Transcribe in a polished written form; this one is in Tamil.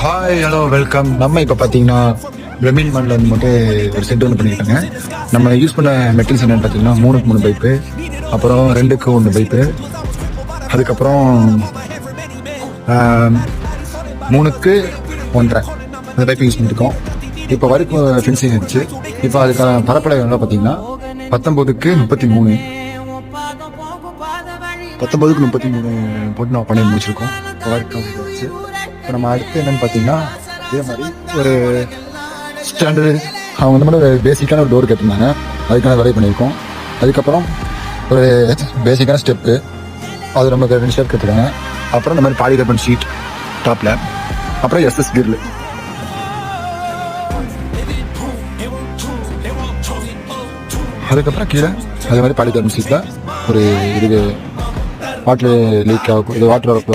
Hi hello welcome. நம்ம இப்போ பார்த்தீங்கன்னா பிரமின் மண்ணில் வந்து மட்டும் ஒரு செட் ஒன்று பண்ணிக்கிட்டாங்க. நம்ம யூஸ் பண்ண மெட்டீரியல்ஸ் என்னென்னு பார்த்தீங்கன்னா 3 பைப்பு, அப்புறம் 2க்கு 1 பைப்பு, அதுக்கப்புறம் 3க்கு 1.5 அந்த பைப்பு யூஸ் பண்ணியிருக்கோம். இப்போ வரைக்கும் ஃபினிஷிங் இருந்துச்சு. இப்போ அதுக்கான பரப்பளவு எவ்வளோ பார்த்தீங்கன்னா 19க்கு 33 போட்டு நம்ம பண்ணி முடிச்சிருக்கோம். இப்போ வரைக்கும் இருந்துச்சு. இப்போ நம்ம அடுத்து என்னென்னு பார்த்தீங்கன்னா இதே மாதிரி ஒரு ஸ்டாண்டர்டு அவங்க வந்து மட்டும் பேசிக்கான ஒரு டோர் கேட்டிருந்தாங்க. அதுக்கான வேலை பண்ணியிருக்கோம். அதுக்கப்புறம் ஒரு பேசிக்கான ஸ்டெப்பு அது நமக்கு 2 ஸ்டெப் கேட்டுருக்காங்க. அப்புறம் இந்த மாதிரி பாலிகார்பன் ஷீட் டாப்பில், அப்புறம் எஸ்எஸ் கிரில். அதுக்கப்புறம் கீழே அதே மாதிரி பாலிகார்பன் ஷீட்டில் ஒரு இது வாட்டர் லீக் ஆகும், இது வாட்டர் வரப்போ